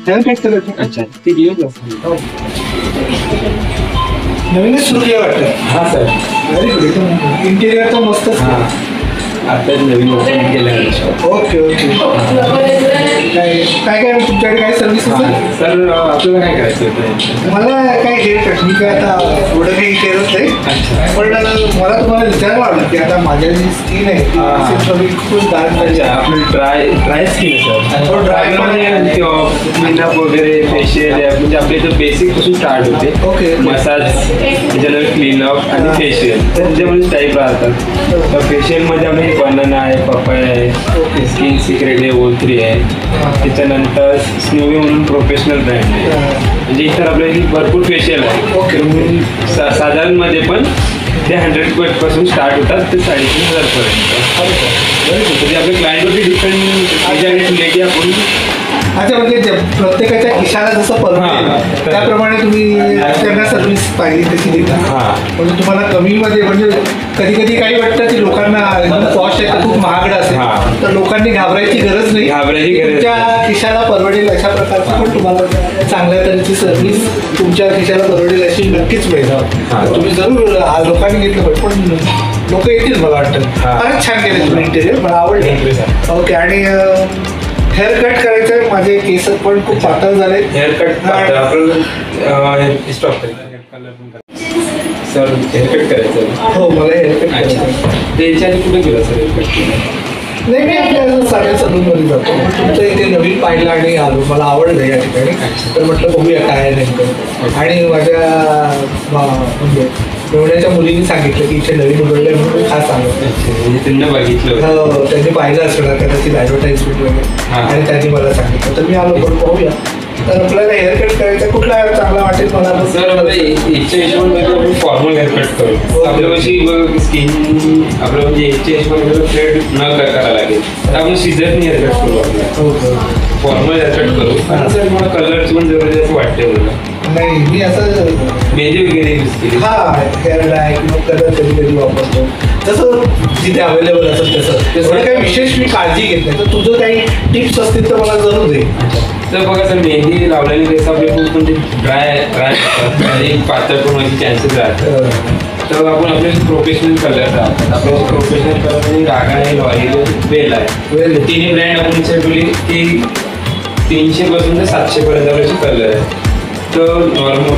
Hair cut करायचं. अच्छा ते दिवस नवीनच सुरू केलं वाटतं. हां सर. Very good. इंटेरियर तर मस्तच. हां आताच नवीन ओपन केलं. Okay okay. काय काय काय तुमच्याकडे काय सर्व्हिस आहे सर? आपल्याला काय करायचं होतं? मला काय हेअर कट मी काय आता एवढं काही करत नाही. पण मला तुम्हाला विचारायला आवडेल की आता माझ्या जी स्किन आहे ती खूप डार्क पाहिजे. आपलं ड्राय स्किन आहे सर. ड्रायमध्ये क्लीनअप वगैरे फेशियल म्हणजे आपले इथं बेसिक पासून स्टार्ट होते. ओके. मसाज त्याच्यानंतर क्लीनअप आणि फेशियल त्याच्यामध्ये टाईप राहतात. तर फेशियलमध्ये आपले बनाना आहे, पपया आहे, स्किन सिक्रेट आहे, O3 आहे. त्याच्यानंतर स्नोवी म्हणून प्रोफेशनल ब्रँड आहे. म्हणजे इतर आपल्याला भरपूर फेशियल आहे. ओके. साधारणमध्ये पण ते 100 पासून स्टार्ट होतात ते 3,500 पर्यंत. म्हणजे आपल्या क्लायंटवरती डिपेंड आपण. अच्छा म्हणजे प्रत्येकाच्या खिशाला जसं परवडेल त्याप्रमाणे तुम्ही त्यांना सर्व्हिस पाहिजे तशी देता. म्हणजे तुम्हाला कमीमध्ये म्हणजे कधी कधी काही वाटतं की लोकांना एकदम कॉस्ट आहे तर खूप महागडं असेल तर लोकांनी घाबरायची गरज नाही. तुमच्या खिशाला परवडेल अशा प्रकारची पण तुम्हाला चांगल्या तऱ्हेची सर्व्हिस तुमच्या खिशाला परवडेल अशी नक्कीच मिळणार. तुम्ही जरूर लोकांनी घेतलं पाहिजे पण लोक येतील मला वाटतं. फारच छान केलं तुम्ही इंटेरियर मला आवडलं. ओके. आणि हेअर कट करायचं आहे. माझे केस पण खूप पातळ झाले. Hair cut stop sir. Hair cut करायचं. हो मला हेअर कट करायचं. त्याच्या आधी कुठे गेला सर हेअर कट? नाही मी आपल्या साध्या सलूनमध्ये जातो. तुमचं इथे नवीन पाहिलं आणि आलो मला आवडलं या ठिकाणी. तर म्हटलं बघूया काय नेमकं. आणि माझ्या म्हणजे एवढ्याच्या मुलींनी सांगितलं की इथे नवीन उघडलं म्हणून खास सांगितलं. त्यांना बघितलं. हो त्यांनी पाहिलं असणार कदाचित ॲडव्हर्टाईजमेंट वगैरे आणि त्यांनी मला सांगितलं. तर मी आलो पण पाहूया. तर आपल्याला हेअर कट करायचा कुठला चांगला वाटेल मला? सर मला इच्छा हिशोबामध्ये आपण फॉर्मल हेअर कट करू. आपल्या कशी स्किन आपलं म्हणजे इच्छा हिशोबामध्ये फ्लेड न करायला लागेल तर आपण सिझरने हेअर कट करू. आपल्याला फॉर्मल हेअर कट करू. कारण सर मला कलरची पण जरूर असं वाटते मला. नाही मी असं मेहंदी वगैरे यूज केली. हेअर डाय किंवा कलर कधी कधी वापरतो जसं जिथे अवेलेबल असेल तसं. एवढं काही विशेष मी काळजी घेत नाही. तर तुझं काही टिप्स असतील तर मला जरूर दे. तर बघा सर मेहंदी लावल्याने कसं आपले खूप म्हणजे ड्राय असतात आणि पातळ पण व्हायचे चान्सेस राहतात. तर आपण आपले प्रोफेशनल कलर राहतात. आपले प्रोफेशनल कलर म्हणजे रागा आहे, लॉरियल, वेल आहे. तिन्ही ब्रँड आपण ठेवली की 300 पासून ते 700 पर्यंत आपल्याचे कलर आहे. तर नॉर्मल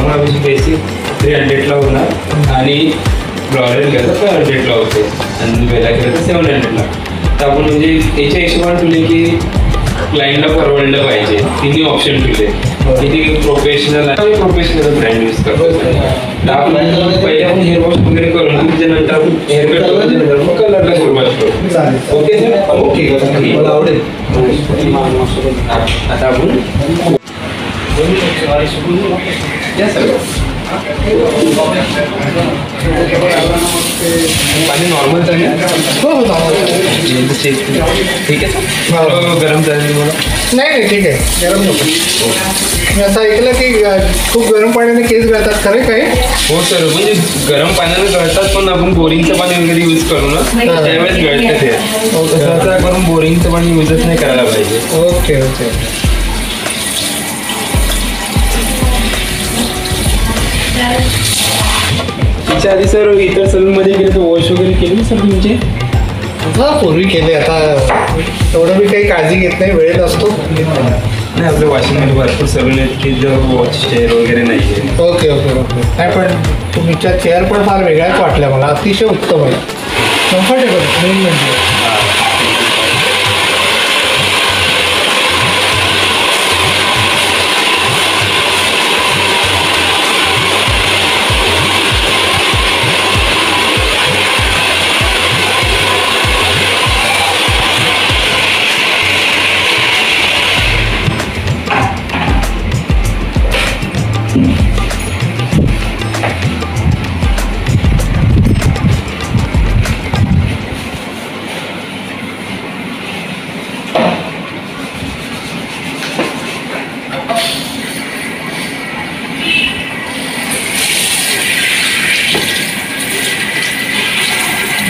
म्हणजे बेसिक 300ला होणार आणि लॉरियल गेलं तर 500ला होते आणि वेला गेलं तर 700ला. तर आपण म्हणजे याच्या हिशोबाने ठेवले की क्लायंटला परवडलं पाहिजे. तिन्ही ऑप्शन ठेवले. किती प्रोफेशनल आहे प्रोफेशनल ब्रँड यूज करतो. पहिले आपण हेअर वॉश वगैरे करून त्याच्यानंतर आपण हेअर कट करून त्याच्यानंतर मग कलरला सुरुवात करू. Okay sir? ओके मला आवडेल. आता आपण पाणी नॉर्मल चालेल. हो ठीक आहे सर. गरम चालेल मला? नाही ठीक आहे गरम नको. मी असं ऐकलं की खूप गरम पाण्याने केस गळतात खरं काय? हो सर म्हणजे गरम पाण्याने गळतात पण आपण बोरिंगचं पाणी वगैरे यूज करू ना त्यावेळेस गळतं ते. तसं करून बोरिंगचं पाणी यूजच नाही करायला पाहिजे. Okay okay. त्याच्या आधी सर इतर सलूनमध्ये गेले तर वॉश वगैरे केली सर तुमचे? पूर्वी केले. आता एवढं मी काही काळजी घेत नाही. वेळ असतो. नाही आपल्या वाशिंगमध्ये भरपूर सलून आहेत की जर वॉच चेअर वगैरे नाही आहे. Okay okay okay. नाही पण तुमच्या चेअर पण फार वेगळ्याच वाटल्या मला. अतिशय उत्तम आहे. कम्फर्टेबल मेन म्हणजे.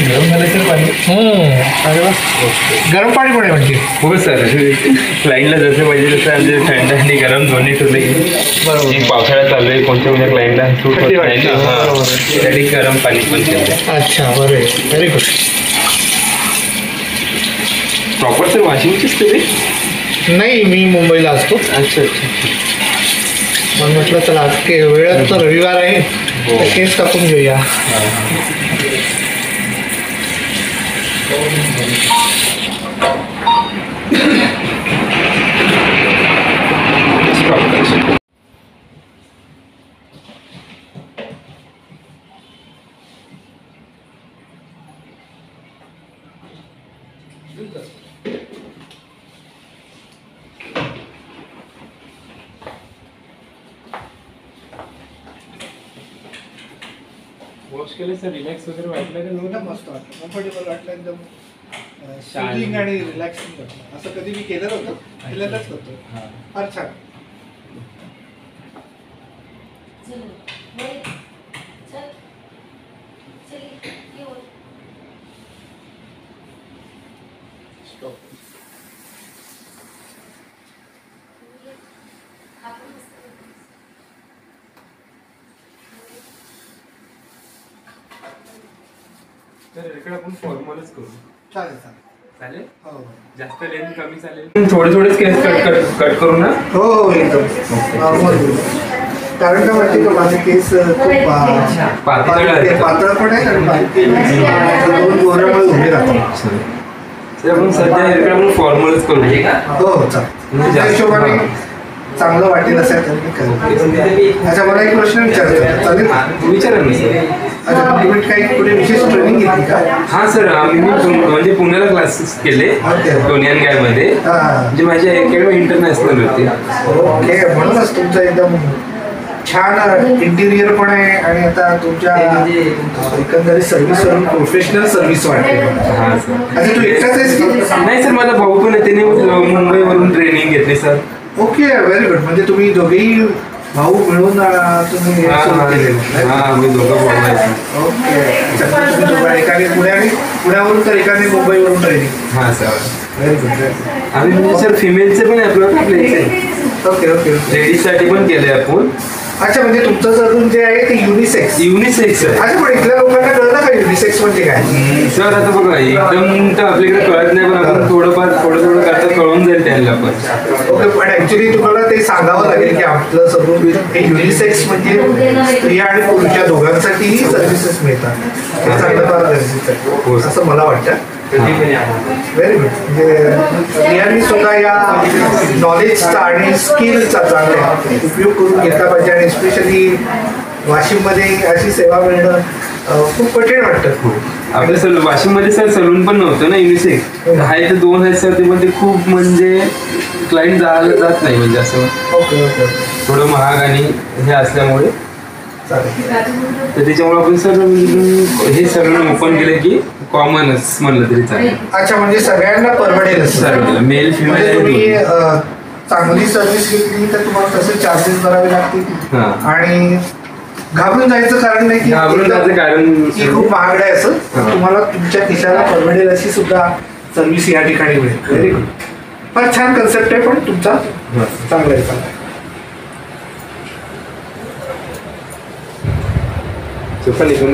गरम झालं तर पाणी अरे वा. गरम पाणी पण आहे म्हणजे. हो सर, क्लायंटला जसं पाहिजे तसं आमचे थंड आणि गरम दोन्ही ठेवले की बरोबर. एक पावसाळ्यात चालू आहे, कोणत्या कोणत्या क्लायंटला सूट होत नाही ना, हां त्यासाठी गरम पाणी पण ठेवलं. अच्छा बरं आहे, व्हेरी गुड. प्रॉपर सर वाशिंगचीच तरी. नाही, मी मुंबईला असतो. अच्छा अच्छा. मग म्हटलं चला आज वेळात तर रविवार आहे, तर केस कापून घेऊया. वॉश केलं सर, रिलॅक्स वगैरे वाटलं का? एकदम मस्त वाटलं, कम्फर्टेबल वाटलं, एकदम शायनिंग आणि रिलॅक्सिंग वाटलं. असं कधी मी केलं नव्हतं, पहिल्यांदाच करतो. फार छान. तर इकडे आपण फॉर्मलच करू. चालेल चालेल. चालेल, हो जास्त लेंथ कमी चालेल. थोडे थोडेच केस कट करू ना. हो हो एकदम नॉर्मल. कारण का माहिती का, माझे केस खूप पातळ पण आहे आणि दोन गोऱ्यामुळे उभे राहतात. तर आपण सध्या इकडे आपण फॉर्मलच करू. हो हो चालेल. त्या हिशोबाने चांगलं वाटेल असं त्यांनी करेल. अच्छा, मला एक प्रश्न विचारायचा, चालेल? विचारा ना सर. अच्छा, तुम्ही काही पुढे विशेष ट्रेनिंग घेतली का? हां सर, आम्ही म्हणजे पुण्याला क्लासेस केले टोनियन गायमध्ये, म्हणजे माझी अकॅडमी इंटरनॅशनल होती. ओके, म्हणूनच तुमचं एकदम छान इंटिरियर पण आहे आणि आता तुमच्या एकंदरीत सर्व्हिस वरून प्रोफेशनल सर्व्हिस वाटते. हां सर. अच्छा, तू एकटाच आहेस की? नाही सर, माझा भाऊ पण आहे, त्याने मुंबईवरून ट्रेनिंग घेतली सर. Okay, very good. म्हणजे तुम्ही दोघेही भाऊ मिळून तुम्ही सुरू केलेलं. हां, मी दोघं भाऊ आहे. ओके, तुम्ही दोघं एकाने पुण्यावरून तर एकाने मुंबईवरून ट्रेनिंग. हां सर, व्हेरी गुड. आम्ही म्हणजे सर फिमेलचे पण आपल्याला प्लेस. Okay okay. लेडीजसाठी पण केले आपण. अच्छा, म्हणजे तुमचं सलून जे आहे ते युनिसेक्स. युनिसेक्स आहे. अच्छा, पण इथल्या लोकांना कळलं का युनिसेक्स म्हणजे काय? सर आता बघा, एकदम तर आपल्याकडे कळत नाही, पण आपण थोडं करता कळून जाईल त्यांना पण. ओके, पण ऍक्च्युली तुम्हाला ते सांगावं लागेल की आपलं सलून हे युनिसेक्स म्हणजे स्त्रिया आणि पुरुष या दोघांसाठीही सर्व्हिसेस मिळतात. हे सांगणं फार गरजेचं आहे असं मला वाटतं. Very good. म्हणजे स्त्रियांनी सुद्धा या नॉलेजचा आणि स्किलचा चांगला उपयोग करून घेतला पाहिजे. आणि स्पेशली वाशिममध्ये अशी सेवा मिळणं खूप कठीण वाटतं. आपल्या सर वाशिममध्ये सर सलून पण नव्हतं ना युनिसेक्स. आहे तर 2 आहेत सर, ते पण ते खूप म्हणजे क्लायंट जात नाही, म्हणजे असं ओके ओके थोडं महाग आणि हे असल्यामुळे. तर त्याच्यामुळे आपण सर हे सगळं ओपन केलं की कॉमनच म्हणलं तरी चालेल. अच्छा, म्हणजे सगळ्यांना परवडेल सर, मेल फिमेल. तुम्ही चांगली सर्व्हिस घेतली तर तुम्हाला तसे चार्जेस भरावे लागतील आणि घाबरून जायचं कारण नाही की घाबरून जायचं कारण की खूप महागड आहे असं. तुम्हाला तुमच्या खिशाला परवडेल अशी सुद्धा सर्व्हिस या ठिकाणी मिळेल. Very good. फार छान कन्सेप्ट आहे पण तुमचा. चांगला आहे, चांगला आहे.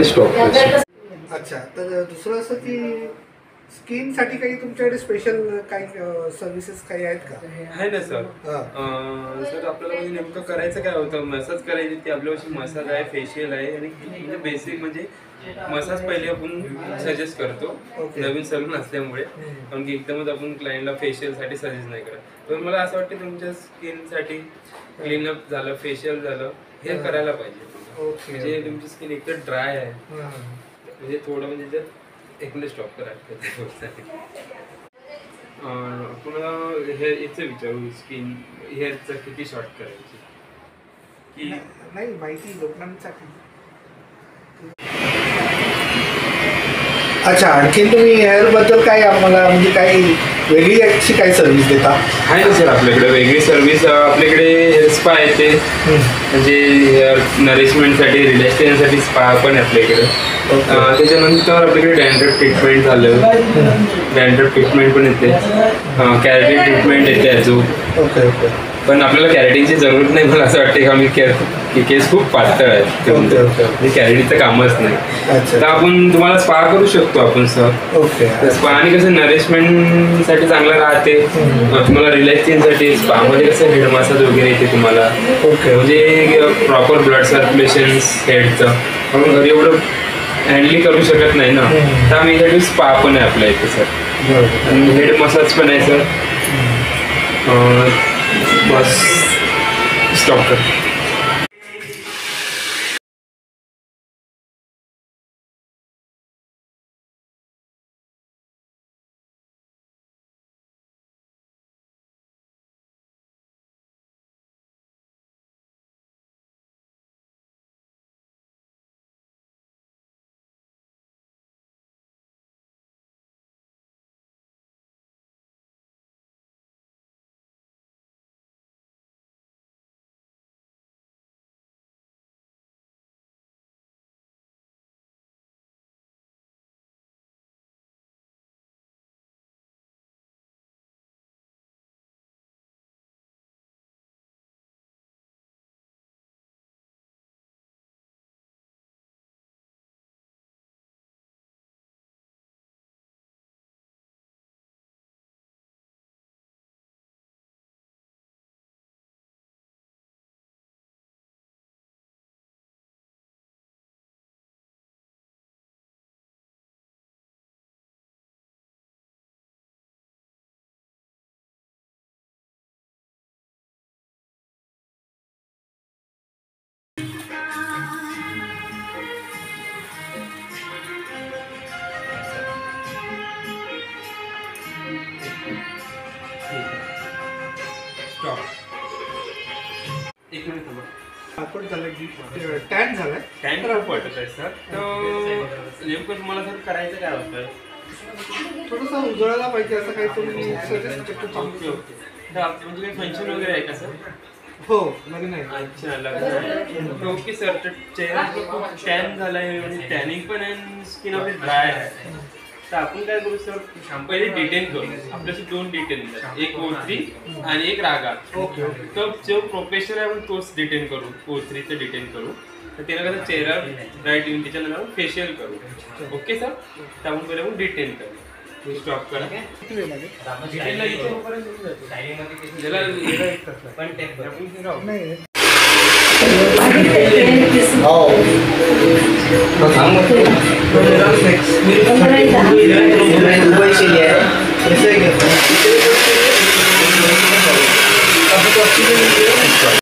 स्टॉप. अच्छा, तर दुसरं असं की स्किनसाठी काही तुमच्याकडे स्पेशल काही सर्व्हिसेस काही आहेत का? आहे ना सर. सर आपल्याला म्हणजे नेमकं करायचं काय होतं, मसाज करायची. ती आपल्यापाशी मसाज आहे, फेशियल आहे आणि म्हणजे बेसिक म्हणजे मसाज पहिले आपण सजेस्ट करतो नवीन सलून असल्यामुळे. कारण की एकदमच आपण क्लायंटला फेशियलसाठी सजेस्ट नाही करत. पण मला असं वाटतं तुमच्या स्किनसाठी क्लीनअप झालं, फेशियल झालं, हे करायला पाहिजे. म्हणजे तुमची स्किन एकदम ड्राय आहे, म्हणजे थोडं म्हणजे जर एकदा स्टॉप करायचं. पुन्हा हे याचं विचारू, स्किन हेअरचं किती शॉर्ट करायची की नाही माहिती लोकांसाठी. अच्छा, आणखी तुम्ही हेअर बद्दल काय आम्हाला म्हणजे काही वेगळी अशी काय सर्व्हिस देता? आहे ना सर आपल्याकडे वेगळी सर्व्हिस. आपल्याकडे हेअर स्पा येते, म्हणजे हेअर नरिशमेंटसाठी, रिलॅक्सेशनसाठी स्पा पण आहे आपल्याकडे. त्याच्यानंतर आपल्याकडे डॅन्ड्रफ ट्रीटमेंट झालं, डॅन्ड्रफ ट्रीटमेंट पण येते, कॅरेटिन ट्रीटमेंट येते अजून. Okay okay. पण आपल्याला कॅरेटिनची जरूरत नाही. मला असं वाटतं का मी केस खूप पातळ आहेत, म्हणजे कॅरेटिनचं कामच नाही. तर आपण तुम्हाला स्पा करू शकतो आपण सर. ओके. स्पा आणि कसं नरिशमेंटसाठी चांगलं राहते, तुम्हाला रिलॅक्सिंगसाठी स्पामध्ये कसं हेड मसाज वगैरे येते तुम्हाला. ओके. म्हणजे प्रॉपर ब्लड सर्क्युलेशन हेडचं आपण घरी एवढं हँडली करू शकत नाही ना, तर आम्ही यासाठी स्पा पण आहे आपल्या इथे सर, आणि हेड मसाज पण आहे सर. बस स्टॉप कर. स्टॉप. एक मिनिट थांबा. आपण झालं की टॅन झालाय. टॅन खूप वाटत आहे सर. तर नेमकं तुम्हाला सर करायचं काय होतं? थोडंसं उजळायला पाहिजे असं काही तुम्ही सजेस्ट करतो. Okay okay. तर म्हणजे काही फंक्शन वगैरे आहे का सर? हो लग्न आहे. अच्छा लग्न. Okay sir. तर चेहरा खूप टॅन झाला आहे, म्हणजे टॅनिंग पण आहे, स्किन आपली ड्राय आहे. तर आपण काय करू सर, पहिले डिटेन करू. आपल्याशी 2 डिटेन, एक O3 आणि एक रागा. Okay okay. तर जो प्रोफेशनल आहे आपण तोच डिटेन करू, O3चं डिटेन करू. तर त्याला कसं चेहरा ब्राईट येऊन त्याच्यानंतर आपण फेशियल करू. Okay sir. तर आपण पहिले आपण डिटेन करू. स्टॉप करा. किती वेळ लागेल? डिटेनला नाही.